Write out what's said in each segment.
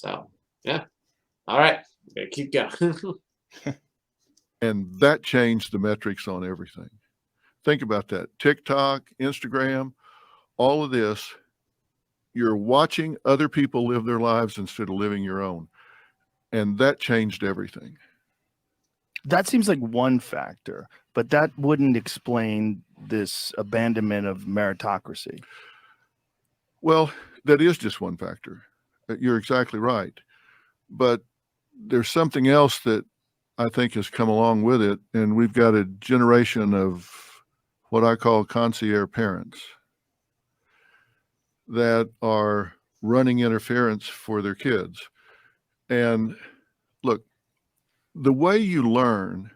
So, yeah. All right. Gotta keep going. And that changed the metrics on everything. Think about that. TikTok, Instagram, all of this, you're watching other people live their lives instead of living your own. And that changed everything. That seems like one factor, but that wouldn't explain this abandonment of meritocracy. Well, that is just one factor. You're exactly right. But there's something else that I think has come along with it. And we've got a generation of what I call concierge parents that are running interference for their kids. And look, the way you learn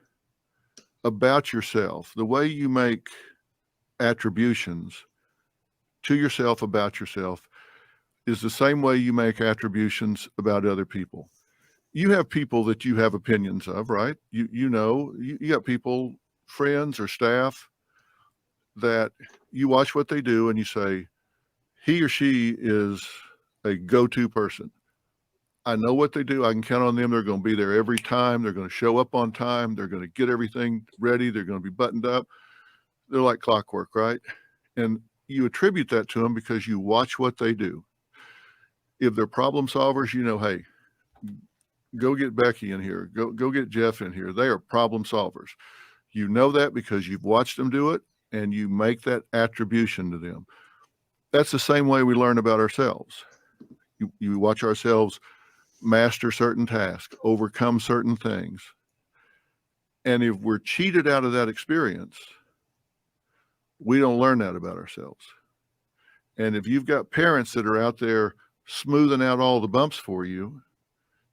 about yourself, the way you make attributions to yourself about yourself is the same way you make attributions about other people. You have people that you have opinions of, right? You got people, friends or staff, that you watch what they do and you say, he or she is a go-to person. I know what they do. I can count on them. They're going to be there every time. They're going to show up on time. They're going to get everything ready. They're going to be buttoned up. They're like clockwork, right? And you attribute that to them because you watch what they do. If they're problem solvers, hey, go get Becky in here. Go get Jeff in here. They are problem solvers. You know that because you've watched them do it and you make that attribution to them. That's the same way we learn about ourselves. You watch ourselves master certain tasks, overcome certain things. And if we're cheated out of that experience, we don't learn that about ourselves. And if you've got parents that are out there smoothing out all the bumps for you,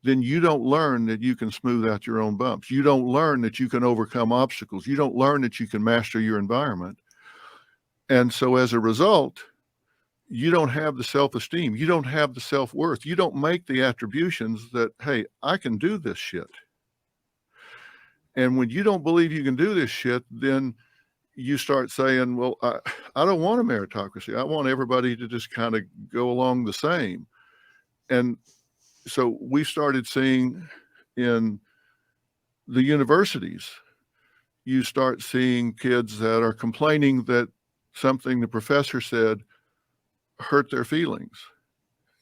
then you don't learn that you can smooth out your own bumps. You don't learn that you can overcome obstacles. You don't learn that you can master your environment. And so as a result, you don't have the self-esteem. You don't have the self-worth. You don't make the attributions that, hey, I can do this shit. And when you don't believe you can do this shit, then you start saying, well, I don't want a meritocracy. I want everybody to just kind of go along the same. And so we started seeing in the universities, you start seeing kids that are complaining that something the professor said hurt their feelings.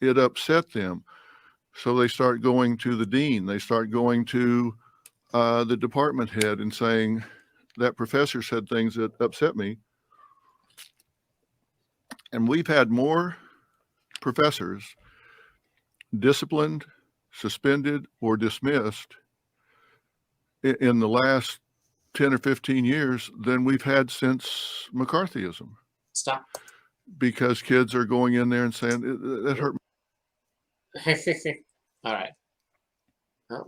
It upset them. So they start going to the dean. They start going to the department head and saying, that professor said things that upset me. And we've had more professors disciplined, suspended, or dismissed in the last 10 or 15 years than we've had since McCarthyism. Stop. Because kids are going in there and saying, that hurt me. All right. Oh.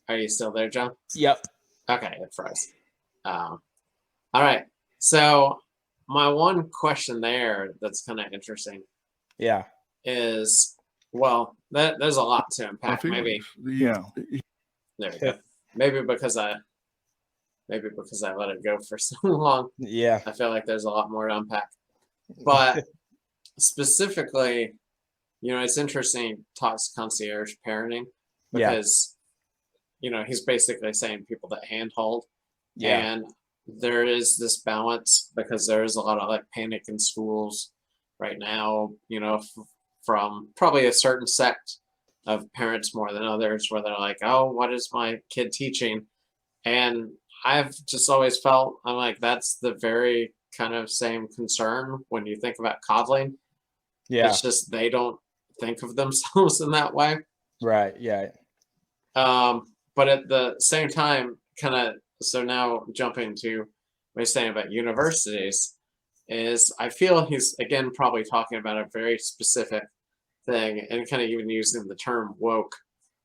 Are you still there, John? Yep. Okay, it froze. All right. So my one question there that's kind of interesting. Yeah. Is, well, there's a lot to unpack. Maybe. Yeah. There we go. Maybe because I let it go for so long. Yeah. I feel like there's a lot more to unpack. But specifically, it's interesting talks concierge parenting because, he's basically saying people that handhold. Yeah. And there is this balance because there's a lot of like panic in schools right now, from probably a certain sect of parents more than others where they're like, oh, what is my kid teaching? And I've just always felt, I'm like, that's the very kind of same concern when you think about coddling. Yeah. It's just they don't think of themselves in that way. Right. Yeah. But at the same time, kind of, so now jumping to what you're saying about universities is I feel he's, again, probably talking about a very specific thing and kind of even using the term woke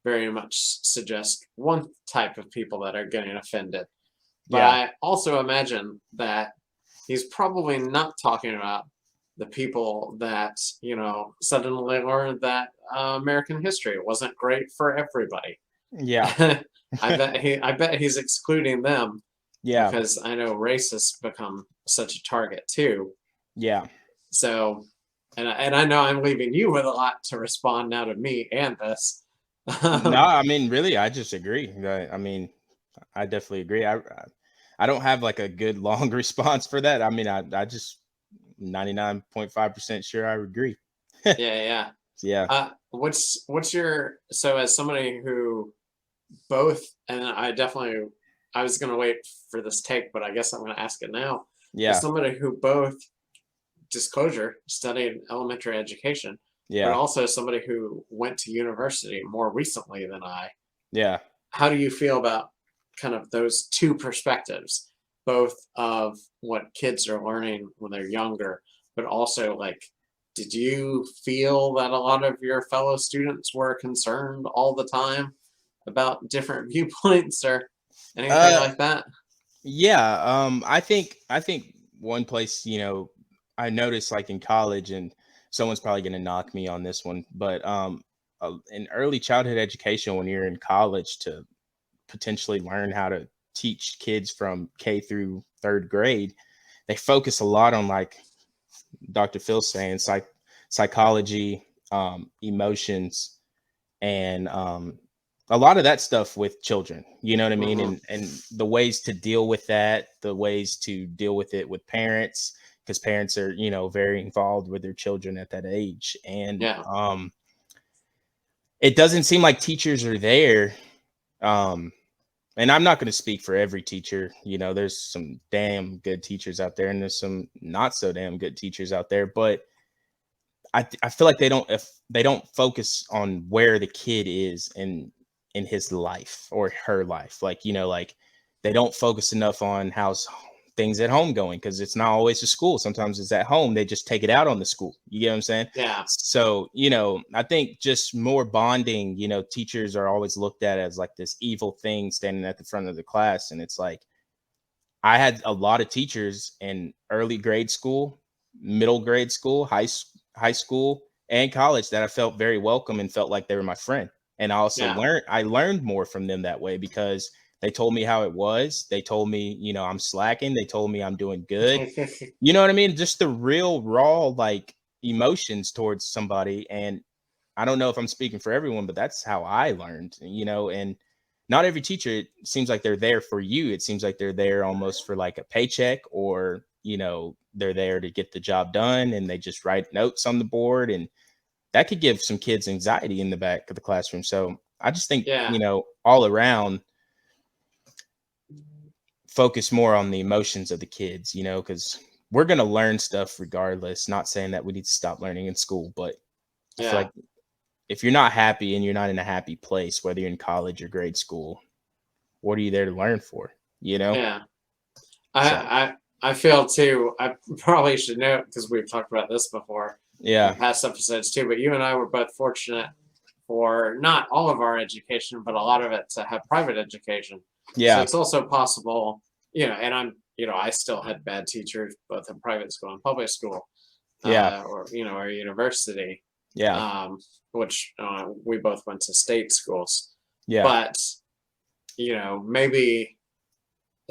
very much suggests one type of people that are getting offended. But I also imagine that he's probably not talking about the people that, suddenly learned that American history wasn't great for everybody. Yeah. I bet he's excluding them. Yeah. Because I know racists become such a target too. Yeah. So and I know I'm leaving you with a lot to respond now to me and this. No, I mean, really, I just agree. I mean, I definitely agree. I don't have like a good long response for that. I mean, I just 99.5% sure I agree. Yeah. Yeah. What's your, so as somebody who both, and I was gonna wait for this take, but I guess I'm gonna ask it now. As Yeah. somebody who both, disclosure, studied elementary education, but Yeah. also somebody who went to university more recently than I, Yeah. how do you feel about kind of those two perspectives, both of what kids are learning when they're younger, but also like, did you feel that a lot of your fellow students were concerned all the time about different viewpoints or anything Uh, like that? yeah. I think one place, I noticed like in college, and someone's probably going to knock me on this one, but in early childhood education, when you're in college, to potentially learn how to teach kids from K through third grade, they focus a lot on, like Dr. Phil's saying, psychology, emotions, and a lot of that stuff with children. You know what I mean? Hmm. And the ways to deal with that, the ways to deal with it with parents, because parents are, very involved with their children at that age. And Yeah. it doesn't seem like teachers are there. Um, and I'm not going to speak for every teacher. There's some damn good teachers out there, and there's some not so damn good teachers out there. But I feel like if they don't focus on where the kid is in his life or her life. Like, like they don't focus enough on how's things at home going, because it's not always the school. Sometimes it's at home. They just take it out on the school. You get what I'm saying? Yeah. So, I think just more bonding. Teachers are always looked at as like this evil thing standing at the front of the class. And it's like, I had a lot of teachers in early grade school, middle grade school, high school, and college that I felt very welcome and felt like they were my friend. And Yeah. I learned more from them that way, because they told me how it was. They told me, I'm slacking. They told me I'm doing good. You know what I mean? Just the real raw, like, emotions towards somebody. And I don't know if I'm speaking for everyone, but that's how I learned, and not every teacher, it seems like they're there for you. It seems like they're there almost for like a paycheck, or, they're there to get the job done, and they just write notes on the board, and that could give some kids anxiety in the back of the classroom. So I just think, Yeah. all around, focus more on the emotions of the kids, because we're going to learn stuff regardless. Not saying that we need to stop learning in school, but I feel Yeah. like if you're not happy and you're not in a happy place, whether you're in college or grade school, what are you there to learn for? Yeah. So I feel too. I probably should note, because we've talked about this before in yeah, past episodes too. But you and I were both fortunate for not all of our education, but a lot of it to have private education. So yeah, it's also possible, and I still had bad teachers both in private school and public school, yeah, or university, yeah, um, which we both went to state schools. yeah, But maybe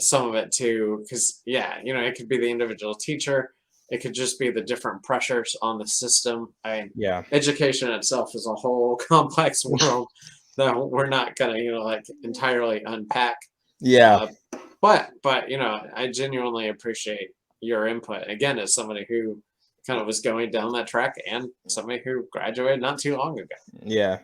some of it too, because it could be the individual teacher, it could just be the different pressures on the system. I mean, yeah, education itself is a whole complex world that we're not gonna like entirely unpack. yeah, uh, but I genuinely appreciate your input, again, as somebody who kind of was going down that track, and somebody who graduated not too long ago. yeah,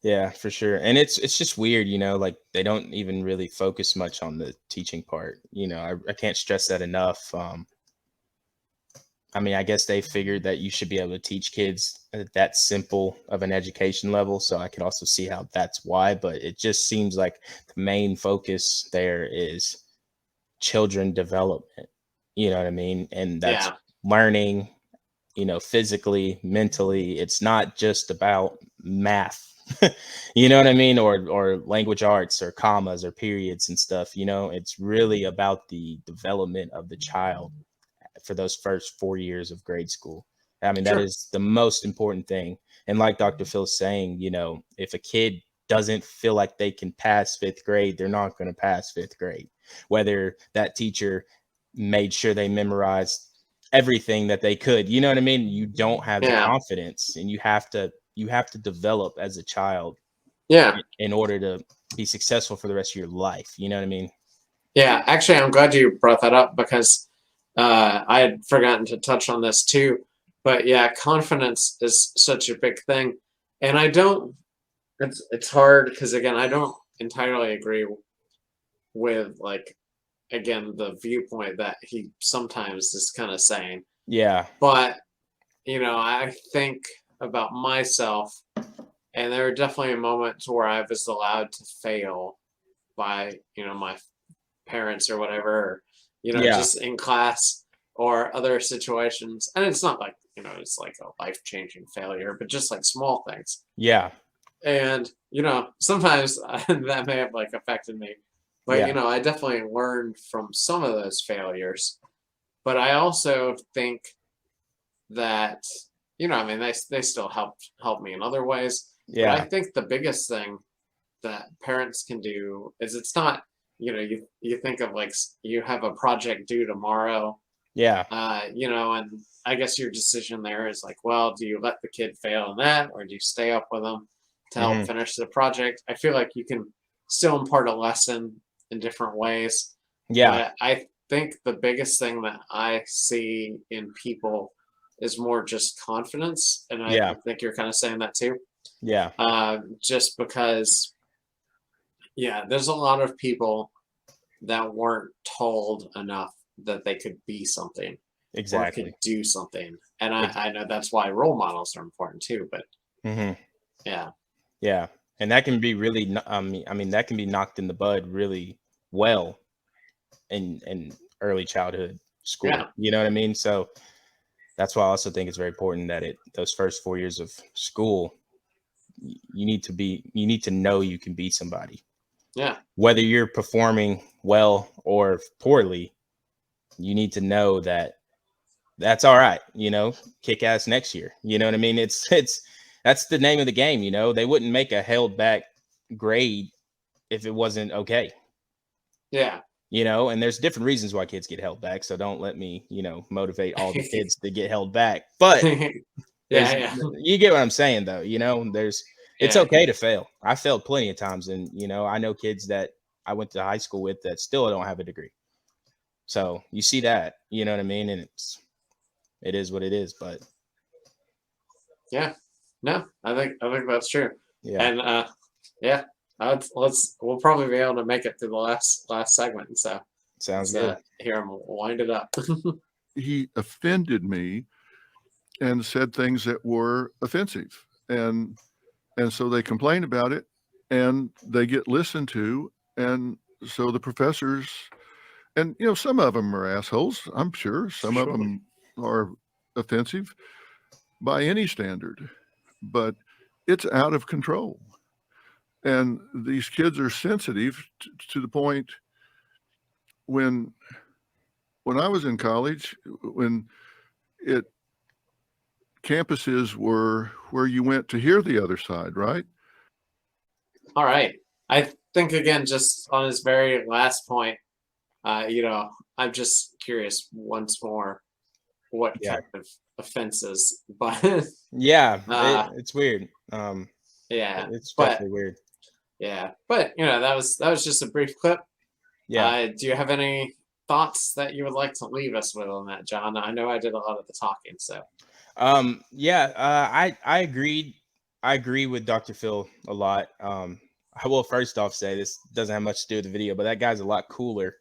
yeah, for sure. And it's just weird, like they don't even really focus much on the teaching part. I can't stress that enough. I mean, I guess they figured that you should be able to teach kids at that simple of an education level. So I can also see how that's why. But it just seems like the main focus there is children development. You know what I mean? And that's Yeah. learning, physically, mentally. It's not just about math. You know what I mean? Or language arts or commas or periods and stuff. It's really about the development of the child for those first 4 years of grade school. I mean, that Sure. is the most important thing. And like Dr. Phil's saying, if a kid doesn't feel like they can pass fifth grade, they're not going to pass fifth grade. Whether that teacher made sure they memorized everything that they could. You know what I mean? You don't have the Yeah. confidence, and you have to develop as a child Yeah. in order to be successful for the rest of your life. You know what I mean? Yeah. Actually, I'm glad you brought that up because I had forgotten to touch on this too. But yeah, confidence is such a big thing. And I don't, it's hard because, again, I don't entirely agree with, like, again, the viewpoint that he sometimes is kind of saying. Yeah. But, I think about myself, and there are definitely moments where I was allowed to fail by, my parents or whatever, or, Yeah. just in class or other situations. And it's not like, it's like a life-changing failure, but just like small things. Yeah. And, sometimes that may have like affected me. But, Yeah. I definitely learned from some of those failures. But I also think that, I mean, they still help me in other ways. But I Yeah. think the biggest thing that parents can do is, it's not, you think of, like, you have a project due tomorrow, Yeah. and I guess your decision there is like, well, do you let the kid fail in that, or do you stay up with them to help Mhm. finish the project? I feel like you can still impart a lesson in different ways. Yeah. But I think the biggest thing that I see in people is more just confidence. And I Yeah. think you're kind of saying that too. Yeah. Just because, yeah, there's a lot of people that weren't told enough that they could be something or Exactly. could do something. And Ex- I know that's why role models are important too. But Mhm. yeah, Yeah. And that can be really, I mean, that can be knocked in the bud really well in early childhood school. Yeah. You know what I mean? So that's why I also think it's very important that those first 4 years of school, you need to know you can be somebody. Yeah. Whether you're performing well or poorly, you need to know that that's all right. Kick ass next year. You know what I mean? It's that's the name of the game. They wouldn't make a held back grade if it wasn't okay. Yeah. And there's different reasons why kids get held back. So don't let me, motivate all the kids to get held back. But Yeah. you get what I'm saying, though. It's Yeah. okay to fail. I failed plenty of times, and I know kids that I went to high school with that still don't have a degree. So you see that, you know what I mean, and it is what it is. But Yeah. No, I think that's true. yeah, And yeah, we'll probably be able to make it to the last segment. So sounds let's good. hear him wind it up. He offended me and said things that were offensive, and so they complain about it, and they get listened to, and so the professors, and some of them are assholes, I'm sure. Some of Sure. them are offensive by any standard, but it's out of control. And these kids are sensitive to the point when I was in college, when campuses were where you went to hear the other side, right? All right. I think, again, just on his very last point, I'm just curious once more what Yeah. kind of offenses, but Yeah, uh, it's weird. yeah, It's but definitely weird. yeah, but that was just a brief clip. Yeah. Do you have any thoughts that you would like to leave us with on that, John? I know I did a lot of the talking, so. Yeah. I agreed. I agree with Dr. Phil a lot. I will first off say this doesn't have much to do with the video, but that guy's a lot cooler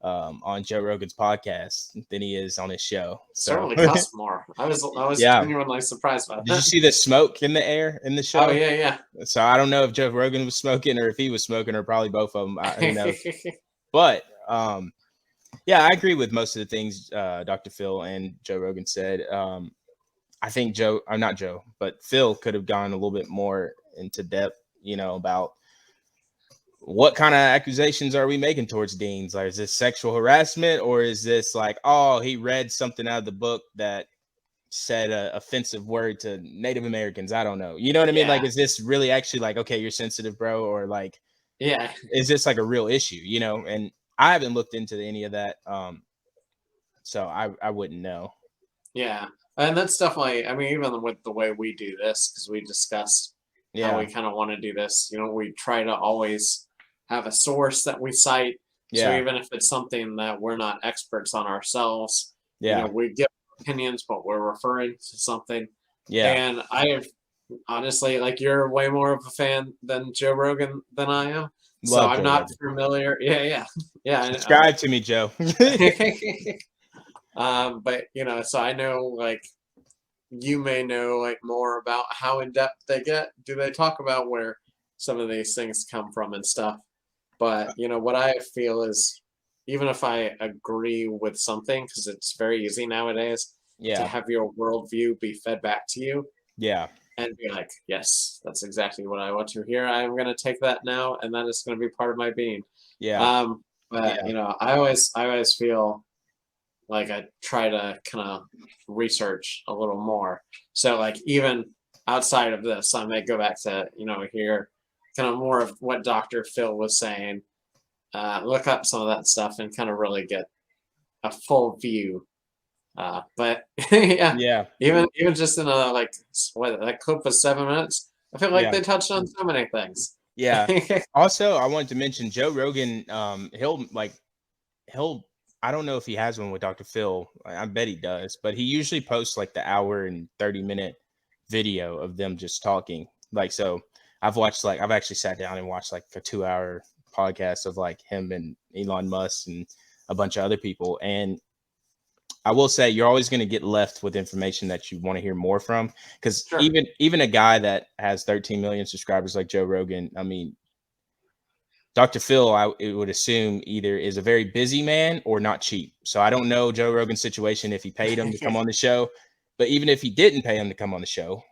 on Joe Rogan's podcast than he is on his show. So Certainly cost more. I was Yeah. genuinely surprised by that. Did you see the smoke in the air in the show? Oh yeah. So I don't know if Joe Rogan was smoking or if he was smoking, or probably both of them. Who knows? But yeah, I agree with most of the things Dr. Phil and Joe Rogan said. I think not Joe, but Phil could have gone a little bit more into depth, about what kind of accusations are we making towards deans? Like, is this sexual harassment, or is this like, oh, he read something out of the book that said an offensive word to Native Americans? I don't know. You know what I mean? Like, Yeah. is this really actually like, okay, you're sensitive, bro? Or like, Yeah. is this like a real issue? And I haven't looked into any of that. So I wouldn't know. Yeah. And that's definitely, I mean, even with the way we do this, because we discussed how we kind of want to do this, you know, we try to always have a source that we cite. So Yeah. even if it's something that we're not experts on ourselves, you Yeah. know, we give opinions, but we're referring to something. Yeah. And I have honestly, like, you're way more of a fan than Joe Rogan than I am. So Love I'm Joe not Rogan. familiar. Yeah. Subscribe to me, Joe. But you know, so I know, like, you may know like more about how in depth they get. Do they talk about where some of these things come from and stuff? But you know, what I feel is, even if I agree with something, because it's very easy nowadays to Yeah. have your worldview be fed back to you Yeah. and be like, yes, that's exactly what I want to hear. I'm going to take that now, and that is going to be part of my being. Yeah. But Yeah. you know, I always feel like I try to kind of research a little more. So like, even outside of this, I may go back to, you know, hear kind of more of what Dr. Phil was saying, look up some of that stuff and kind of really get a full view. But yeah, Yeah. even just in a, like, what, that clip was 7 minutes. I feel like Yeah. they touched on so many things. Yeah. Also, I wanted to mention Joe Rogan. He'll I don't know if he has one with Dr. Phil. I bet he does, but he usually posts like the hour and 30-minute video of them just talking. Like, so I've actually sat down and watched like a 2-hour podcast of like him and Elon Musk and a bunch of other people. And I will say you're always going to get left with information that you want to hear more from, because Sure. even a guy that has 13 million subscribers like Joe Rogan, I mean, Dr. Phil, I would assume, either is a very busy man or not cheap. So I don't know Joe Rogan's situation if he paid him to come on the show, but even if he didn't pay him to come on the show,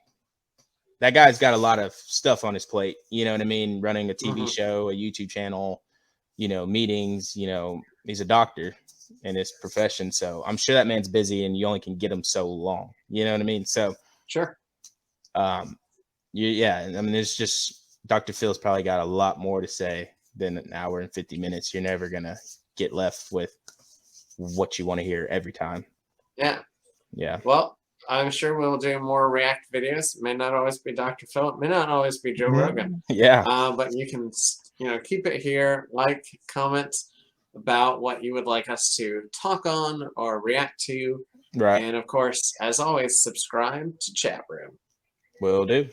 that guy's got a lot of stuff on his plate. You know what I mean? Running a TV show, a YouTube channel, you know, meetings, you know, he's a doctor in his profession. So I'm sure that man's busy, and you only can get him so long. You know what I mean? So, Sure. yeah, I mean, there's just, Dr. Phil's probably got a lot more to say than an hour and 50 minutes. You're never going to get left with what you want to hear every time. Yeah. Yeah. Well, I'm sure we'll do more React videos. It may not always be Dr. Phil. It may not always be Joe Rogan. Yeah. But you can, you know, keep it here, like, comment about what you would like us to talk on or react to. Right. And of course, as always, subscribe to ChattRoom. Will do.